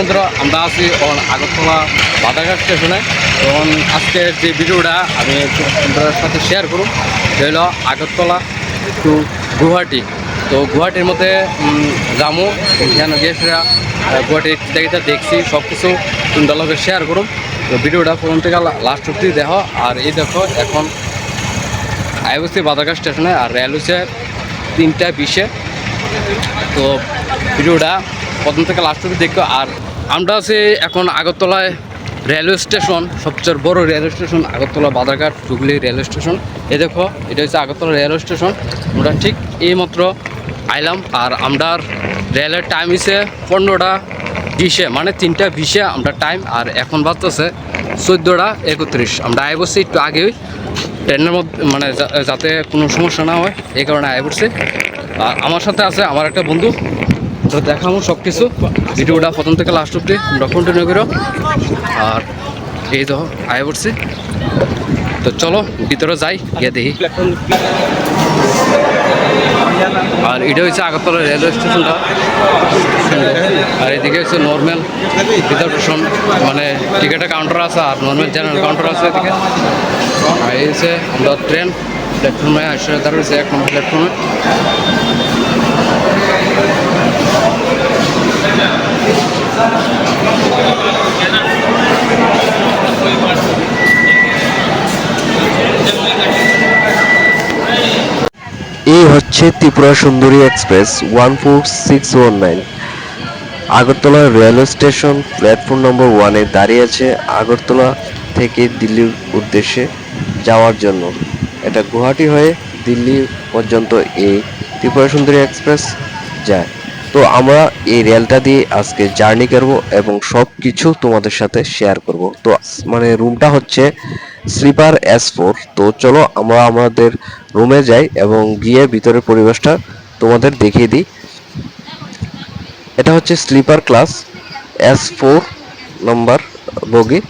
বন্ধুরা, আমরা আছি আগরতলা বাদারঘাট স্টেশনে। তখন আজকের যে ভিডিওটা আমি আপনাদের সাথে শেয়ার করব, যে হলো আগরতলা টু গুয়াহাটি। তো গুয়াহাটির মধ্যে যামু, এখানে গিয়েছিলাম গুয়াহাটির জায়গাটা দেখছি, সব কিছু তোমরা লোকে শেয়ার করুন। তো ভিডিওটা প্রথম থেকে লাস্ট অব্দি দেখো। আর এই দেখো, এখন আইবসি বাদারঘাট স্টেশনে, আর রেল হচ্ছে 3:20। তো ভিডিওটা প্রথম থেকে লাস্ট অব্দি দেখো। আর আমরা আছি এখন আগরতলায় রেলওয়ে স্টেশন, সবচেয়ে বড় railway station Agartala Badarghat Hooghly railway station. এই দেখো, এটা হচ্ছে আগরতলা রেলওয়ে স্টেশন। আমরা ঠিক এইমাত্র আইলাম। আর আমরার রেলের টাইম হচ্ছে 15:20, মানে 3:20 আমরা টাইম। আর এখন বাজতেছে 14:31। আমরা আয় বসছি একটু আগেই ট্রেনের মধ্যে, মানে যাতে কোনো সমস্যা না হয় এই কারণে আয় পড়ছি। আর আমার সাথে আছে আমার একটা বন্ধু, তো দেখাবো সব কিছু। ভিডিওটা প্রথম থেকে লাস্ট অব্দি আমরা কন্টিনিউ করো। আর এই তো আয় পড়ছি, তো চলো ভিতরে যাই, গিয়ে দেখি। আর এটা হচ্ছে আগরতলা রেলওয়ে স্টেশনটা। আর এদিকে হচ্ছে নর্মাল রিজার্ভেশন, মানে টিকিটের কাউন্টার আছে, আর নর্মাল জেনারেল কাউন্টার আছে এদিকে। আর এই হচ্ছে আমরা ট্রেন প্ল্যাটফর্মে আসে দাঁড়িয়েছে, 1 নম্বর প্ল্যাটফর্মে। এই হচ্ছে Tripura Sundari express 14619 Agartala railway station platform নম্বর 1-এ দাঁড়িয়ে আছে আগরতলা থেকে দিল্লির উদ্দেশ্যে যাওয়ার জন্য। এটা গুয়াহাটি হয়ে দিল্লি পর্যন্ত এই ত্রিপুরা সুন্দরী এক্সপ্রেস যায়। তো আমরা এই রেলটা দিয়ে আজকে জার্নি করব এবং সব কিছু তোমাদের সাথে শেয়ার করব। তো মানে রুমটা হচ্ছে স্লিপার S4। তো চলো আমরা আমাদের রুমে যাই এবং গিয়ে ভিতরের পরিবেশটা তোমাদের দেখিয়ে দিই। এটা হচ্ছে স্লিপার ক্লাস S4 নম্বর বগি।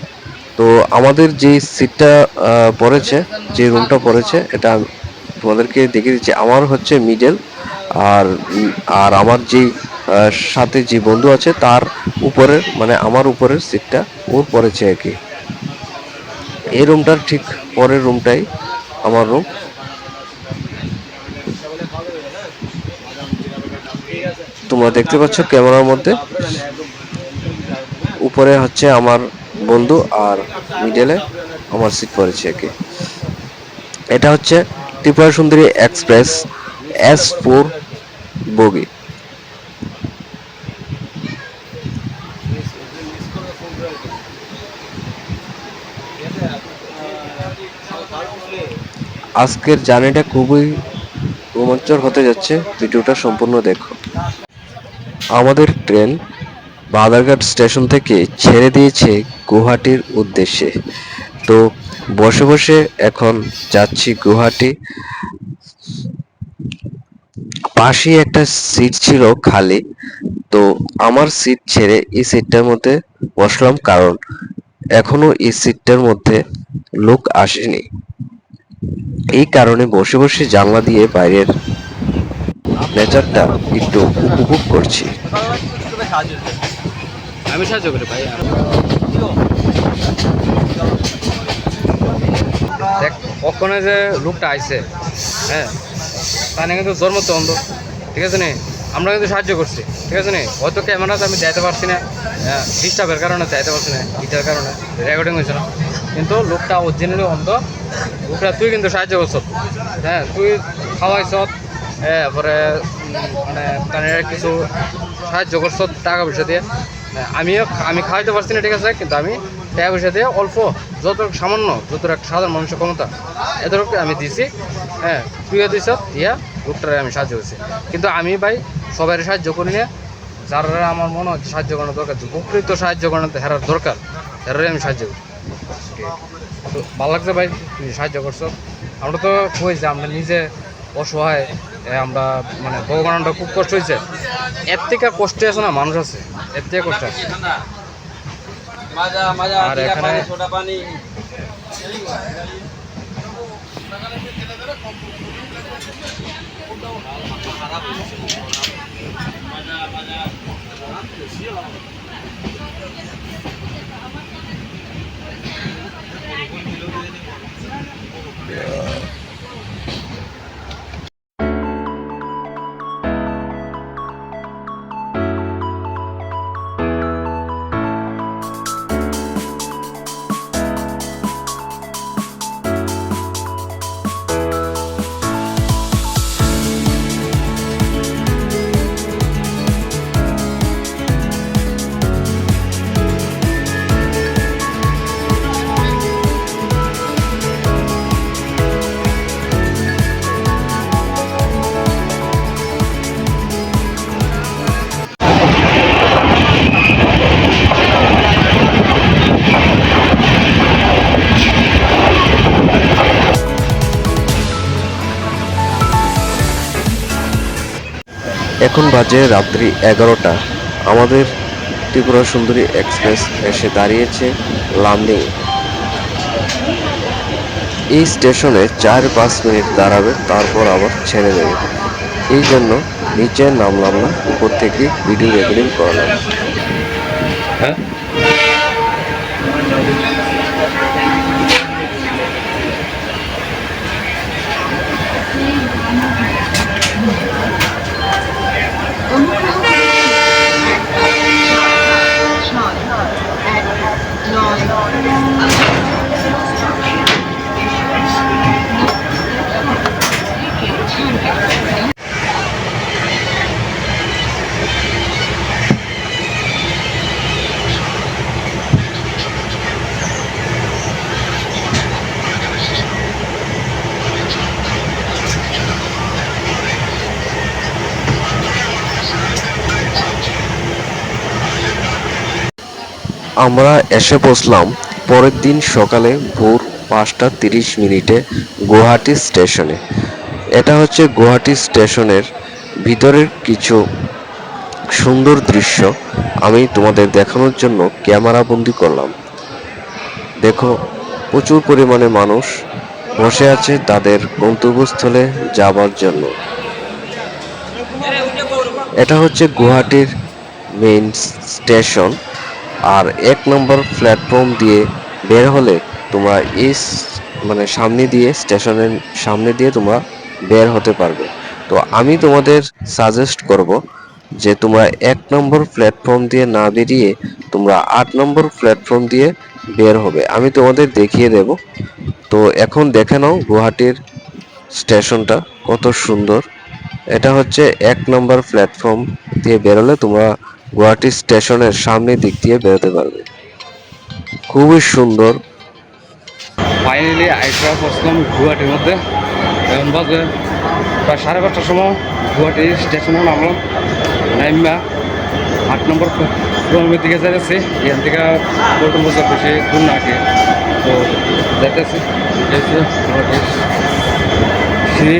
তো আমাদের যে সিটটা পড়েছে, যে রুমটা পড়েছে, এটা তোমাদেরকে দেখিয়ে দিচ্ছি। আমার হচ্ছে মিডল, আর আর আমার যে সাথে যে বন্ধু আছে তার উপরের, মানে আমার উপরের সিটটা ওর পড়েছে আর কি। এই রুমটার ঠিক পরের রুমটাই আমার রুম। তোমরা দেখতে পাচ্ছ ক্যামেরার মধ্যে, উপরে হচ্ছে আমার বন্ধু আর মিডলে আমার সিট পড়েছে আর কি। এটা হচ্ছে ত্রিপুরা সুন্দরী এক্সপ্রেস S4 বগি। আজকের জার্নিটা খুবই রোমাঞ্চকর হতে যাচ্ছে, ভিডিওটা সম্পূর্ণ দেখো। আমাদের ট্রেন বাদারঘাট স্টেশন থেকে ছেড়ে দিয়েছে গুয়াহাটির উদ্দেশ্যে। তো বসে বসে এখন যাচ্ছি গুয়াহাটি। পাশে একটা সিট ছিল খালি, তো আমার সিট ছেড়ে এই সিটটার মধ্যে বসলাম, কারণ এখনো এই সিটটার মধ্যে লোক আসেনি। এই কারণে বসে বসে জানলা দিয়ে বাইরের নেচারটা একটু উপভোগ করছি। আমি সাহায্য করি ভাই। দেখ, ওখানে যে লোকটা আইছে, হ্যাঁ, তাহলে কিন্তু জন্মতে অন্ধ, ঠিক আছে নি? আমরা কিন্তু সাহায্য করছি, ঠিক আছে নি? হয়তো ক্যামেরাতে আমি যাইতে পারছি না, ডিস্টার্বের কারণে যাইতে পারছি না, এটার কারণে রেকর্ডিং হয়েছে না। কিন্তু লোকটা অরিজিনালি অন্ধ। লোকটা তুই কিন্তু সাহায্য করছ, হ্যাঁ, তুই খাওয়াইছ, পরে মানে তাদের কিছু সাহায্য করছ টাকা পয়সা দিয়ে। আমি খাওয়াইতে পারছি না, ঠিক আছে, কিন্তু আমি টাকা পয়সা দিয়ে অল্প, যতটুকু সামান্য, যতটুকু একটা সাধারণ মানুষের ক্ষমতা, এতটুকু আমি দিছি। হ্যাঁ, তুইও দিছ, দিয়া লোকটারে আমি সাহায্য করছি। কিন্তু আমি ভাই সবাই সাহায্য করি না, যারা আমার মনে হচ্ছে সাহায্য করানো দরকার, প্রকৃত সাহায্য করানো হেরার দরকার, হেরারে আমি সাহায্য করি। তো ভালো লাগছে ভাই, তুমি সাহায্য করছো। আমরা তো হয়েছে, আমরা নিজে অসহায়, আমরা মানে ভগবানটা খুব কষ্ট হয়েছে। এর থেকে কষ্টে আছে না মানুষ আছে, এর থেকে কষ্ট আছে। আর এখানে এখন বাজে রাত্রি 11টা। আমাদের ত্রিপুরা সুন্দরী এক্সপ্রেস এসে দাঁড়িয়েছে লামডিং। এই স্টেশনে 4-5 মিনিট দাঁড়াবে, তারপর আবার ছেড়ে দেবে। এই জন্য নিচে নামলাম না, উপর থেকে ভিডিও রেকর্ডিং করলাম। হ্যাঁ আমরা এসে পৌঁছলাম পরের দিন সকালে ভোর 5টা 30 মিনিটে গুয়াহাটি স্টেশনে। এটা হচ্ছে গুয়াহাটি স্টেশনের ভিতরের কিছু সুন্দর দৃশ্য আমি তোমাদের দেখানোর জন্য ক্যামেরা বন্দি করলাম। দেখো, প্রচুর পরিমাণে মানুষ বসে আছে তাদের গন্তব্যস্থলে যাবার জন্য। এটা হচ্ছে গুয়াহাটির মেইন স্টেশন। আর 1 নম্বর প্ল্যাটফর্ম দিয়ে বের হলে তোমরা সামনে দিয়ে স্টেশনের সামনে দিয়ে তোমরা বের হতে পারবে। তো আমি তোমাদের সাজেস্ট করব যে তোমরা 1 নম্বর প্ল্যাটফর্ম দিয়ে না বেরিয়ে তোমরা 8 নম্বর প্ল্যাটফর্ম দিয়ে বের হবে। আমি তোমাদের দেখিয়ে দেব। তো এখন দেখে নাও গুয়াহাটির স্টেশনটা কত সুন্দর। এটা হচ্ছে 1 নম্বর প্ল্যাটফর্ম দিয়ে বেরোলে তোমরা গুয়াহাটি স্টেশনের সামনের দিক দিয়ে বেরোতে পারবে। খুবই সুন্দর। ফাইনালি আইসা পৌঁছলাম গুয়াহাটির মধ্যে। এখন বাজে প্রায় 5:30টার সময় গুয়াহাটি স্টেশনে নামলাম। নাইমা 8 নম্বর প্ল্যাটফর্মের দিকে যাইতেছি। এখান থেকে পল্টন বাজার বেশি দূর না আগে, তো যাইতেছি। সিঁড়ি,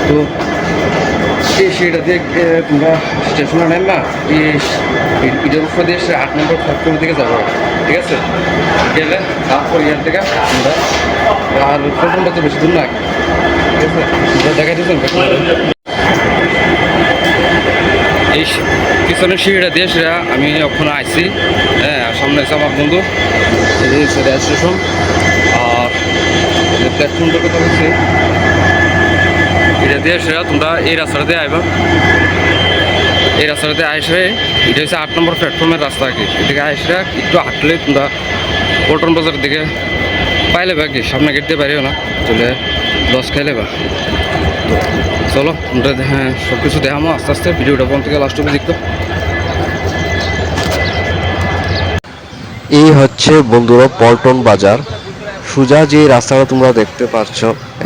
তো এই সিঁড়িটা দিয়ে তোমরা স্টেশনে নাইমা এটার উপর দিয়ে 8 নম্বর প্ল্যাটফর্মের দিকে যাবো, ঠিক আছে? গেলে তারপর ইয়ার থেকে আমরা আর পল্টন বাজার বেশি দূর না আগে, ঠিক আছে? দেখা দিচ্ছেন এই পিছনের সিঁড়িটা দিয়ে সেটা আমি ওখানে আইছি। হ্যাঁ, সামনে আছে আমার বন্ধু, এই স্টেশন। আর প্ল্যাটফর্মটার কথা বলছি, এটা দিয়ে সেটা তোমরা এই রাস্তাটা দিয়ে আইবা। এই রাস্তাটাতে আইসে এটা হচ্ছে 8 নম্বর প্ল্যাটফর্মের রাস্তা আর কি। এদিকে আইসে একটু হাঁটলে তোমরা পল্টন বাজারের দিকে পাইলে বা কি, সামনে গেট দিয়ে পারিও না, চলে লস খাইলে বা। তো চলো তোমরা, হ্যাঁ, সব কিছু দেখামো আস্তে আস্তে। ভিডিওটা কোন থেকে লাস্ট অব্দি দেখতো। এই হচ্ছে বন্ধুরা পল্টন বাজার। সোজা যে রাস্তাটা তোমরা দেখতে পাচ্ছ,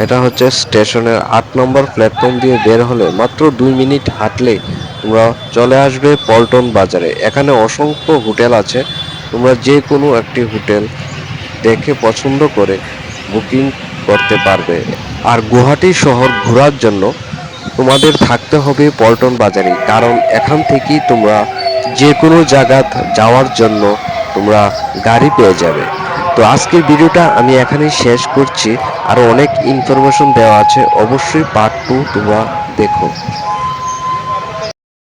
এটা হচ্ছে স্টেশনের 8 নম্বর প্ল্যাটফর্ম দিয়ে বের হলে মাত্র 2 মিনিট হাঁটলে তোমরা চলে আসবে পল্টন বাজারে। এখানে অসংখ্য হোটেল আছে, তোমরা যে কোনো একটি হোটেল দেখে পছন্দ করে বুকিং করতে পারবে। আর গুয়াহাটি শহর ঘোরার জন্য তোমাদের থাকতে হবে পল্টন বাজারে, কারণ এখান থেকেই তোমরা যে কোনো জায়গা যাওয়ার জন্য তোমরা গাড়ি পেয়ে যাবে। তো আজকের ভিডিওটা আমি এখানেই শেষ করছি। আরো অনেক ইনফরমেশন দেওয়া আছে, অবশ্যই পার্ট 2 তোমরা দেখো।